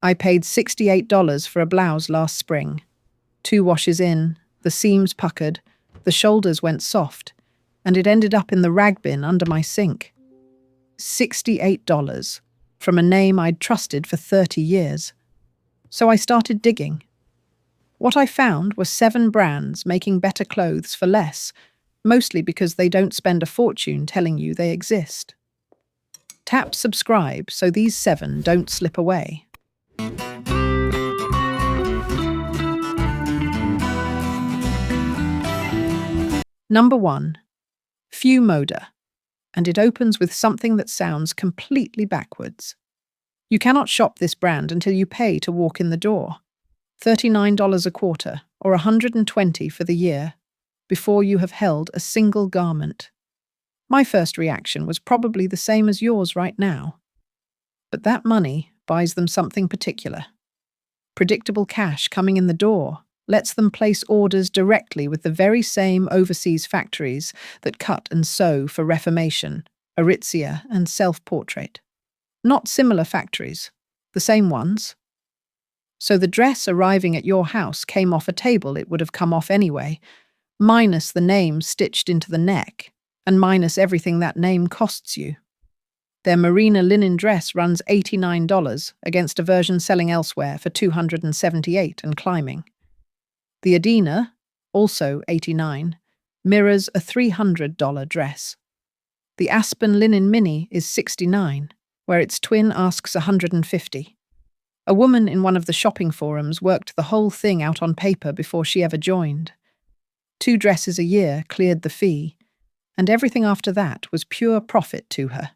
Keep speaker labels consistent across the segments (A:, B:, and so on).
A: I paid $68 for a blouse last spring. 2 washes in, the seams puckered, the shoulders went soft, and it ended up in the rag bin under my sink. $68 from a name I'd trusted for 30 years. So I started digging. What I found were 7 brands making better clothes for less, mostly because they don't spend a fortune telling you they exist. Tap subscribe so these 7 don't slip away. Number 1. Foda, and it opens with something that sounds completely backwards. You cannot shop this brand until you pay to walk in the door. $39 a quarter, or $120 for the year, before you have held a single garment. My first reaction was probably the same as yours right now. But that money buys them something particular. Predictable cash coming in the door lets them place orders directly with the very same overseas factories that cut and sew for Reformation, Aritzia, and Self-Portrait. Not similar factories, the same ones. So the dress arriving at your house came off a table it would have come off anyway, minus the name stitched into the neck, and minus everything that name costs you. Their merino linen dress runs $89 against a version selling elsewhere for $278 and climbing. The Adina, also $89, mirrors a $300 dress. The Aspen linen mini is $69, where its twin asks $150. A woman in one of the shopping forums worked the whole thing out on paper before she ever joined. 2 dresses a year cleared the fee, and everything after that was pure profit to her.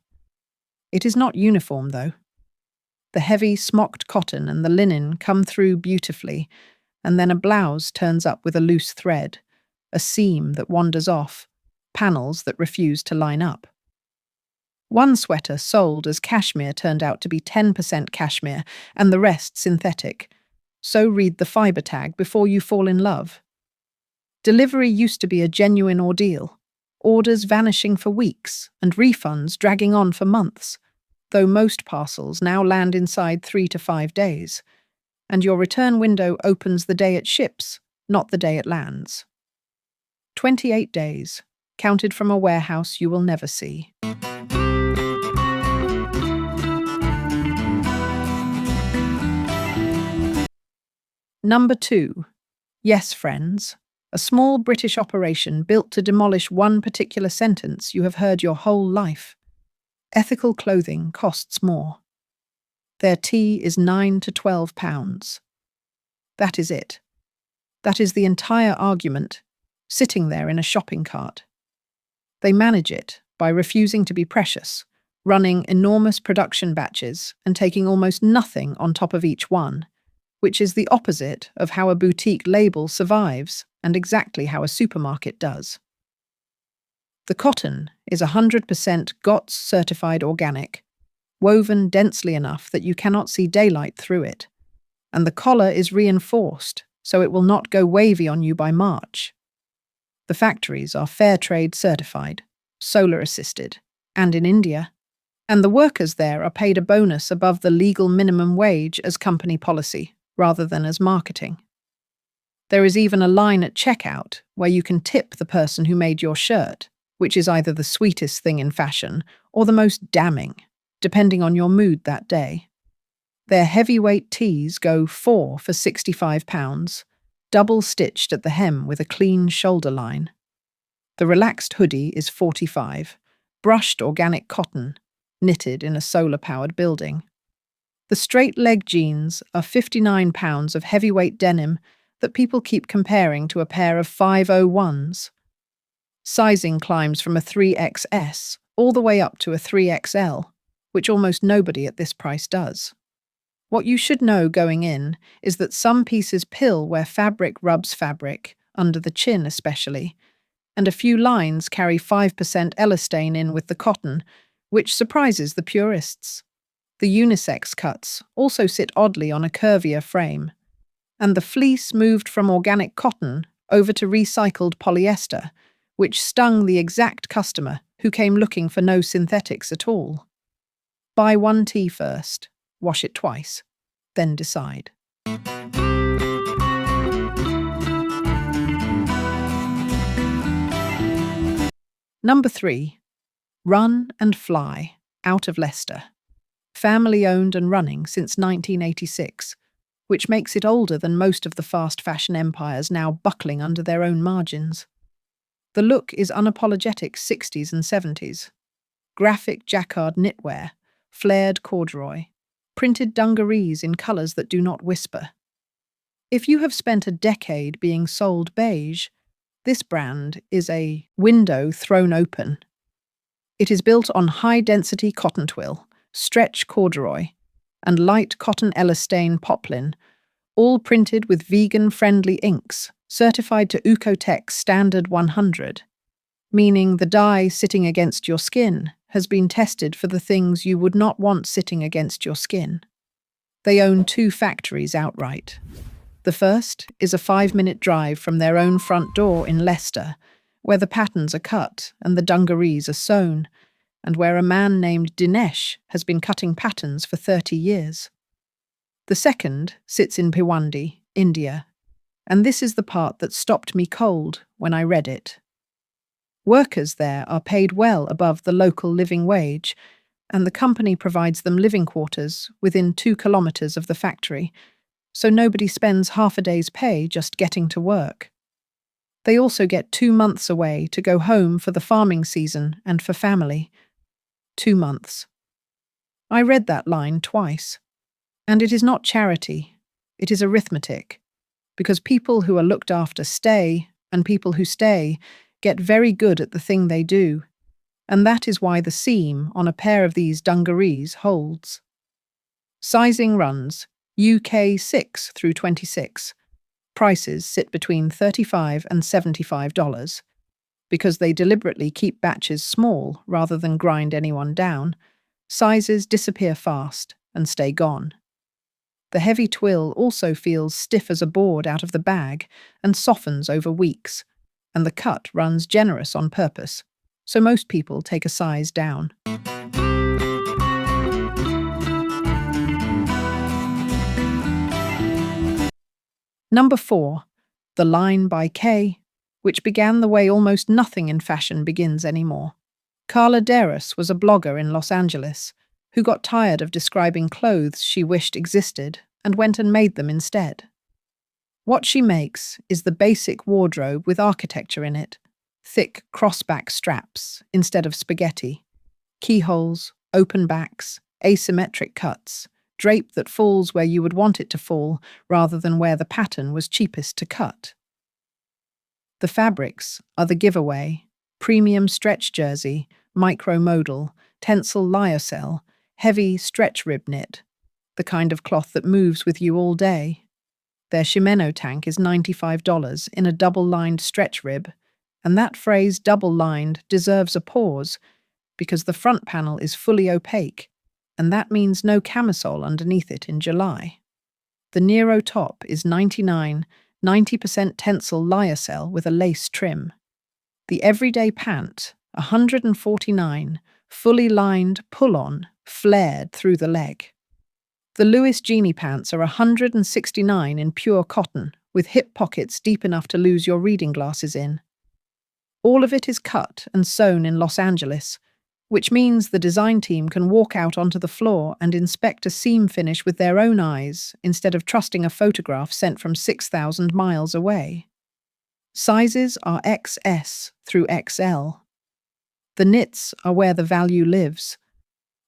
A: It is not uniform, though. The heavy smocked cotton and the linen come through beautifully, and then a blouse turns up with a loose thread, a seam that wanders off, panels that refuse to line up. One sweater sold as cashmere turned out to be 10% cashmere and the rest synthetic. So read the fiber tag before you fall in love. Delivery used to be a genuine ordeal, orders vanishing for weeks and refunds dragging on for months, though most parcels now land inside 3 to 5 days, and your return window opens the day it ships, not the day it lands. 28 days, counted from a warehouse you will never see. Number 2. Yes, Friends, a small British operation built to demolish one particular sentence you have heard your whole life. Ethical clothing costs more. Their tea is £9 to £12. That is it. That is the entire argument, sitting there in a shopping cart. They manage it by refusing to be precious, running enormous production batches and taking almost nothing on top of each one, which is the opposite of how a boutique label survives and exactly how a supermarket does. The cotton is 100% GOTS certified organic, woven densely enough that you cannot see daylight through it, and the collar is reinforced so it will not go wavy on you by March. The factories are fair trade certified, solar assisted, and in India, and the workers there are paid a bonus above the legal minimum wage as company policy, rather than as marketing. There is even a line at checkout where you can tip the person who made your shirt, which is either the sweetest thing in fashion or the most damning, depending on your mood that day. Their heavyweight tees go 4 for £65, double-stitched at the hem with a clean shoulder line. The relaxed hoodie is $45, brushed organic cotton, knitted in a solar-powered building. The straight-leg jeans are £59 of heavyweight denim that people keep comparing to a pair of 501s. Sizing climbs from a 3XS all the way up to a 3XL, which almost nobody at this price does. What you should know going in is that some pieces pill where fabric rubs fabric, under the chin especially, and a few lines carry 5% elastane in with the cotton, which surprises the purists. The unisex cuts also sit oddly on a curvier frame, and the fleece moved from organic cotton over to recycled polyester, which stung the exact customer who came looking for no synthetics at all. Buy one tee first, wash it twice. then decide. Number 3. Run and Fly, out of Leicester. Family-owned and running since 1986, which makes it older than most of the fast fashion empires now buckling under their own margins. The look is unapologetic 60s and 70s. Graphic jacquard knitwear, flared corduroy, printed dungarees in colours that do not whisper. If you have spent a decade being sold beige, this brand is a window thrown open. It is built on high-density cotton twill, stretch corduroy, and light cotton elastane poplin, all printed with vegan-friendly inks, certified to Oecotec Standard 100, meaning the dye sitting against your skin has been tested for the things you would not want sitting against your skin. They own 2 factories outright. The first is a 5-minute drive from their own front door in Leicester, where the patterns are cut and the dungarees are sewn, and where a man named Dinesh has been cutting patterns for 30 years. The second sits in Bhiwandi, India, and this is the part that stopped me cold when I read it. Workers there are paid well above the local living wage, and the company provides them living quarters within 2 kilometres of the factory, so nobody spends half a day's pay just getting to work. They also get 2 months away to go home for the farming season and for family. 2 months. I read that line twice. And it is not charity, it is arithmetic, because people who are looked after stay, and people who stay get very good at the thing they do, and that is why the seam on a pair of these dungarees holds. Sizing runs UK 6 through 26. Prices sit between $35 and $75. Because they deliberately keep batches small rather than grind anyone down, sizes disappear fast and stay gone. The heavy twill also feels stiff as a board out of the bag and softens over weeks, and the cut runs generous on purpose, so most people take a size down. Number 4. The Line by Kay, which began the way almost nothing in fashion begins anymore. Carla Deras was a blogger in Los Angeles who got tired of describing clothes she wished existed and went and made them instead. What she makes is the basic wardrobe with architecture in it, thick crossback straps instead of spaghetti, keyholes, open backs, asymmetric cuts, drape that falls where you would want it to fall rather than where the pattern was cheapest to cut. The fabrics are the giveaway: premium stretch jersey, micromodal, tencel lyocell, heavy stretch rib knit, the kind of cloth that moves with you all day. Their Shimano tank is $95 in a double-lined stretch rib, and that phrase double-lined deserves a pause because the front panel is fully opaque, and that means no camisole underneath it in July. The Nero top is $99, 90% tencel lyocell with a lace trim. The everyday pant, $149, fully lined pull-on, flared through the leg. The Louis Genie pants are $169 in pure cotton, with hip pockets deep enough to lose your reading glasses in. All of it is cut and sewn in Los Angeles, which means the design team can walk out onto the floor and inspect a seam finish with their own eyes instead of trusting a photograph sent from 6,000 miles away. Sizes are XS through XL. The knits are where the value lives.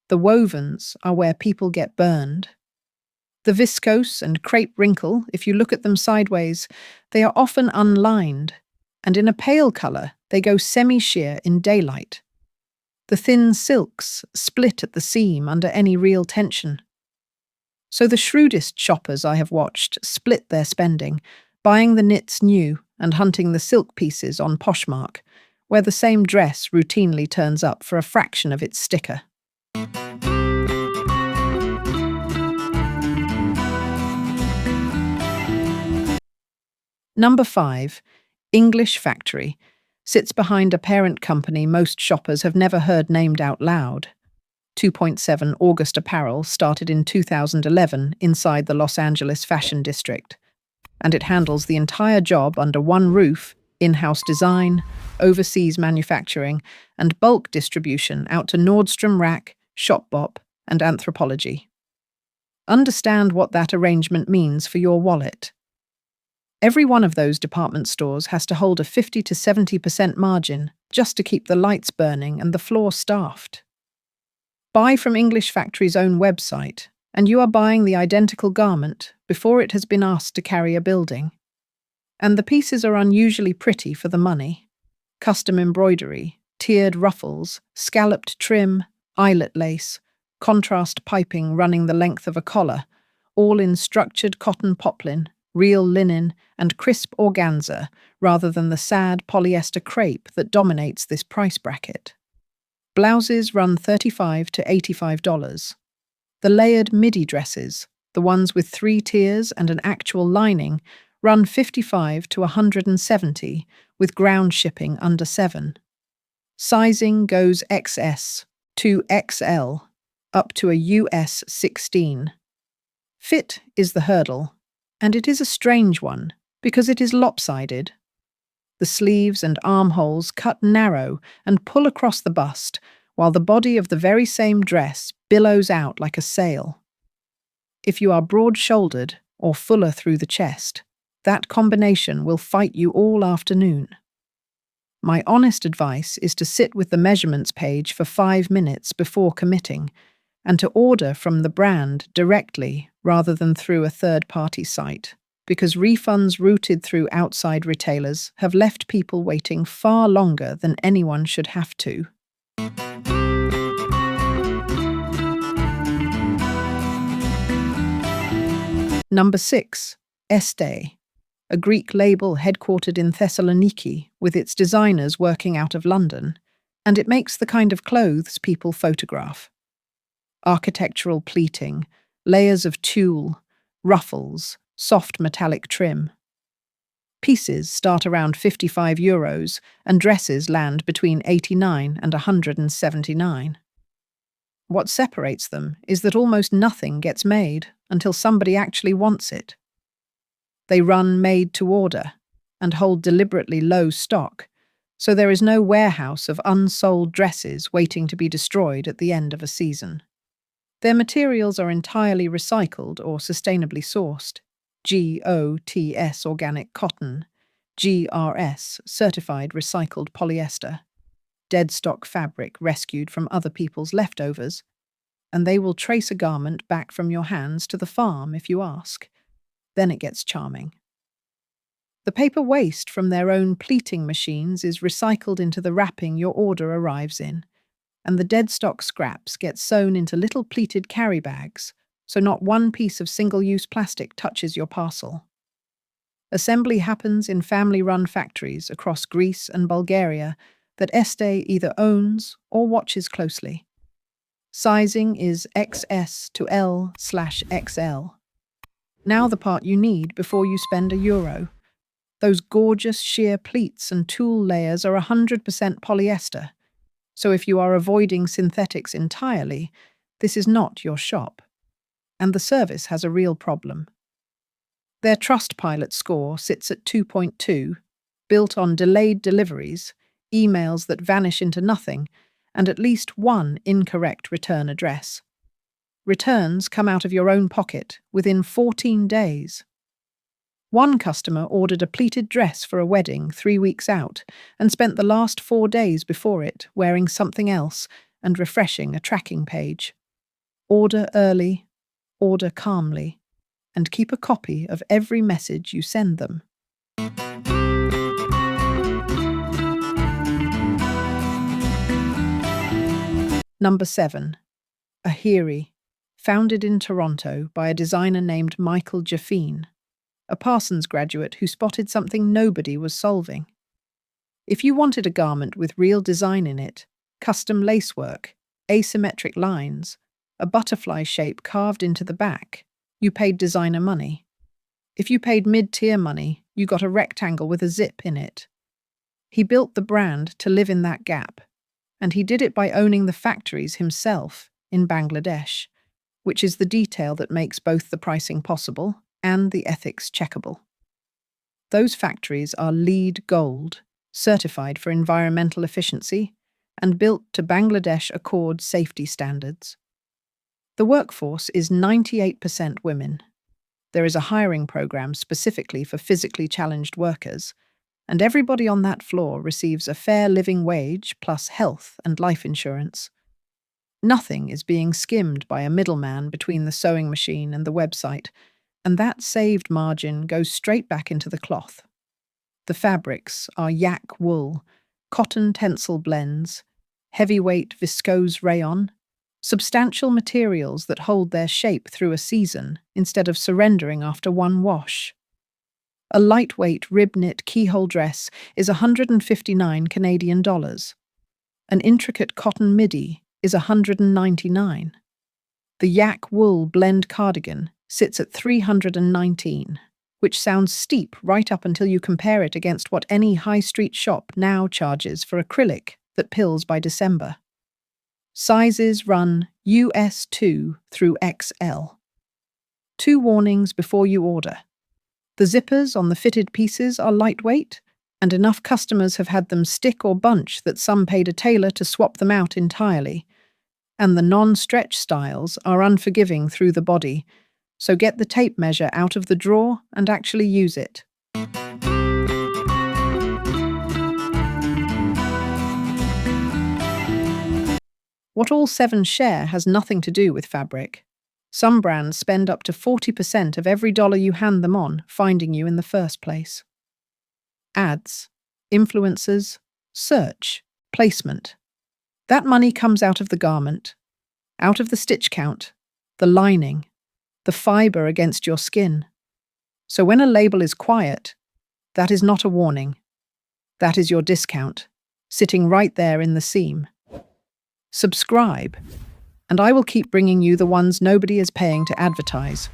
A: The wovens are where people get burned. The viscose and crepe wrinkle, if you look at them sideways, they are often unlined, and in a pale colour they go semi-sheer in daylight. The thin silks split at the seam under any real tension. So the shrewdest shoppers I have watched split their spending, buying the knits new and hunting the silk pieces on Poshmark, where the same dress routinely turns up for a fraction of its sticker. Number 5. English Factory sits behind a parent company most shoppers have never heard named out loud. 2.7 August Apparel started in 2011 inside the Los Angeles fashion district, and it handles the entire job under one roof: in-house design, overseas manufacturing, and bulk distribution out to Nordstrom Rack, Shopbop, and Anthropology. Understand what that arrangement means for your wallet. Every one of those department stores has to hold a 50 to 70% margin just to keep the lights burning and the floor staffed. Buy from English Factory's own website, and you are buying the identical garment before it has been asked to carry a building. And the pieces are unusually pretty for the money. Custom embroidery, tiered ruffles, scalloped trim, eyelet lace, contrast piping running the length of a collar, all in structured cotton poplin, real linen, and crisp organza, rather than the sad polyester crepe that dominates this price bracket. Blouses run $35 to $85. The layered midi dresses, the ones with 3 tiers and an actual lining, run $55 to $170, with ground shipping under $7. Sizing goes XS to XL, up to a US 16. Fit is the hurdle, and it is a strange one because it is lopsided. The sleeves and armholes cut narrow and pull across the bust, while the body of the very same dress billows out like a sail. If you are broad-shouldered or fuller through the chest, that combination will fight you all afternoon. My honest advice is to sit with the measurements page for 5 minutes before committing, and to order from the brand directly rather than through a third-party site, because refunds routed through outside retailers have left people waiting far longer than anyone should have to. Number 6. Esthé, a Greek label headquartered in Thessaloniki with its designers working out of London, and it makes the kind of clothes people photograph. Architectural pleating, layers of tulle, ruffles, soft metallic trim. Pieces start around €55 and dresses land between 89 and 179. What separates them is that almost nothing gets made until somebody actually wants it. They run made to order and hold deliberately low stock, so there is no warehouse of unsold dresses waiting to be destroyed at the end of a season. Their materials are entirely recycled or sustainably sourced: GOTS organic cotton, GRS certified recycled polyester, dead stock fabric rescued from other people's leftovers, and they will trace a garment back from your hands to the farm if you ask. Then it gets charming. The paper waste from their own pleating machines is recycled into the wrapping your order arrives in, and the dead stock scraps get sewn into little pleated carry bags, so not one piece of single-use plastic touches your parcel. Assembly happens in family-run factories across Greece and Bulgaria that Esthé either owns or watches closely. Sizing is XS to L/XL. Now the part you need before you spend €1. Those gorgeous sheer pleats and tulle layers are 100% polyester, so if you are avoiding synthetics entirely, this is not your shop. And the service has a real problem. Their Trustpilot score sits at 2.2, built on delayed deliveries, emails that vanish into nothing, and at least one incorrect return address. Returns come out of your own pocket within 14 days. One customer ordered a pleated dress for a wedding 3 weeks out and spent the last 4 days before it wearing something else and refreshing a tracking page. Order early, order calmly, and keep a copy of every message you send them. Number 7. Ahiri, founded in Toronto by a designer named Michael Jaffine, a Parsons graduate who spotted something nobody was solving. If you wanted a garment with real design in it, custom lacework, asymmetric lines, a butterfly shape carved into the back, you paid designer money. If you paid mid-tier money, you got a rectangle with a zip in it. He built the brand to live in that gap, and he did it by owning the factories himself in Bangladesh, which is the detail that makes both the pricing possible and the ethics checkable. Those factories are LEED Gold, certified for environmental efficiency, and built to Bangladesh Accord safety standards. The workforce is 98% women. There is a hiring program specifically for physically challenged workers, and everybody on that floor receives a fair living wage plus health and life insurance. Nothing is being skimmed by a middleman between the sewing machine and the website, and that saved margin goes straight back into the cloth. The fabrics are yak wool, cotton tencel blends, heavyweight viscose rayon, substantial materials that hold their shape through a season instead of surrendering after one wash. A lightweight rib-knit keyhole dress is $159 Canadian dollars. An intricate cotton midi is $199. The yak wool blend cardigan sits at $319, which sounds steep right up until you compare it against what any high street shop now charges for acrylic that pills by December. Sizes run US 2 through XL. 2 warnings before you order. The zippers on the fitted pieces are lightweight, and enough customers have had them stick or bunch that some paid a tailor to swap them out entirely. And the non-stretch styles are unforgiving through the body, so get the tape measure out of the drawer and actually use it. What all 7 share has nothing to do with fabric. Some brands spend up to 40% of every dollar you hand them on finding you in the first place. Ads, influencers, search, placement. That money comes out of the garment, out of the stitch count, the lining, the fiber against your skin. So when a label is quiet, that is not a warning. That is your discount, sitting right there in the seam. Subscribe, and I will keep bringing you the ones nobody is paying to advertise.